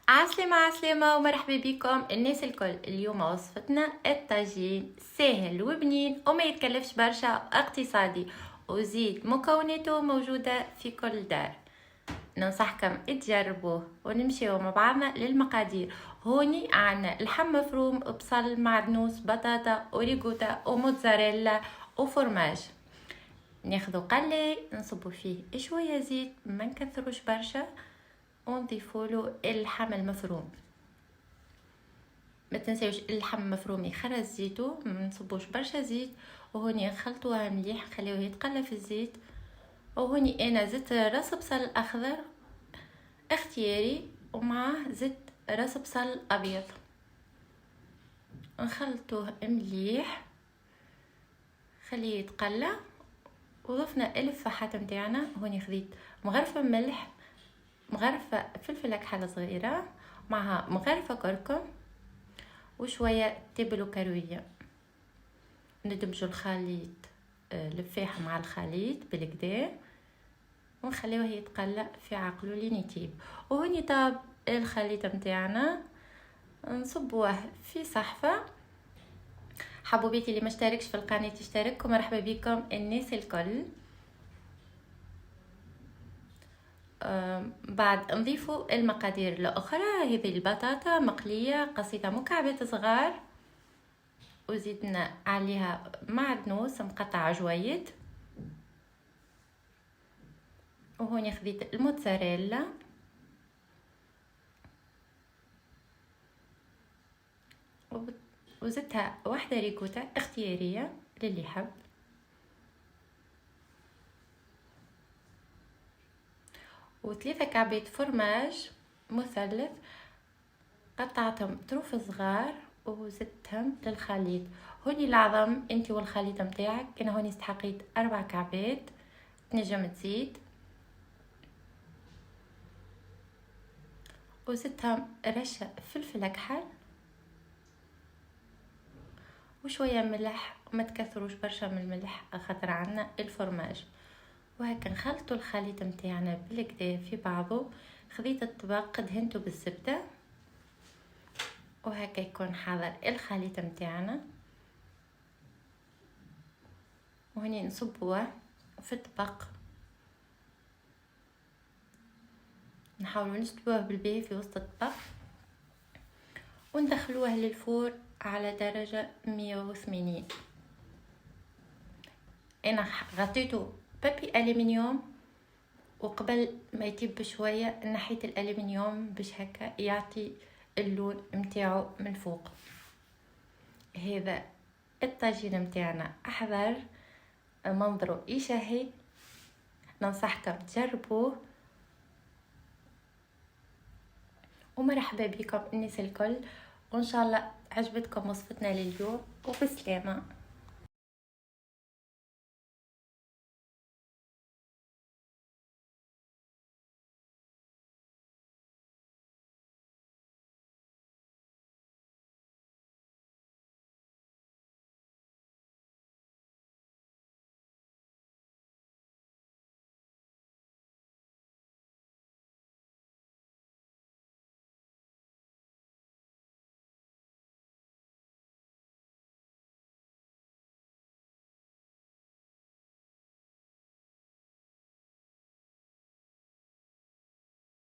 عسلامة عسلامة ومرحبا بكم الناس الكل. اليوم وصفتنا الطاجين سهل وبنين وما يتكلفش برشا، اقتصادي وزيد مكوناته موجودة في كل دار. ننصحكم تجربوه ونمشيو مع بعضنا للمقادير. هوني عنا اللحم مفروم، بصل، معدنوس، بطاطا وريكوتا وموتزاريلا وفرماج. ناخدو قلي نصبو فيه شوية زيت، ما نكثروش برشا، ونضيفوله اللحم المفروم. ما تنساوش اللحم المفروم يخرج زيتو، ما نصبوش برشا زيت. وهوني نخلطوها مليح، نخليوه يتقلى في الزيت. وهوني انا زدت راس بصل اخضر اختياري، ومعاه زدت راس بصل ابيض، نخلطوه مليح خليه يتقلى. وضفنا الفحات متاعنا. هوني خذيت مغرفه ملح، مغرفه فلفل كحل صغيره، معها مغرفه كركم وشويه تبل وكرويه. ندمجوا الخليط الفاحة مع الخليط بالكدا، ونخليوه يتقلى في عقله لين يطيب. وهوني طاب الخليط متاعنا، نصبوه في صحفه. حبوبيتي اللي ما اشتركش في القناه تشترك، ومرحبا بكم الناس الكل. بعد نضيفوا المقادير الاخرى. هذه البطاطا مقليه قصيده مكعبات صغار، وزيدنا عليها معدنوس مقطع جويد. وهوني خذيت الموتزاريلا، وزدتها واحدة ريكوتا اختيارية للي يحب. وثلاثة كعبات فرماج مثلث قطعتهم طروف صغار وزدتهم للخليط. هوني العظم انت والخليط متاعك. انا هوني استحقيت 4 كعبات، تنجم تزيد. وزدتهم رشة فلفل كحل وشوية ملح، وما تكثروش برشا من الملح خاطر عنا الفرماج. وهكا نخلطوا الخليط متاعنا بالكدا في بعضه. خذيت الطبق دهنته بالزبدة، وهكا يكون حاضر الخليط متاعنا. وهني نصبوه في الطبق، نحاولوا نسلقوه بالباهي في وسط الطبق، وندخلوه للفور على درجة 180. انا غطيته بابي الومنيوم، وقبل ما يطيب بشويه نحيت الالومنيوم باش هكا يعطي اللون متاعو من فوق. هذا الطاجين متاعنا احضر، منظره يشهي. ننصحكم تجربوه، ومرحبا بكم الناس الكل. وان شاء الله عجبتكم وصفتنا لليوم، وبسلامه.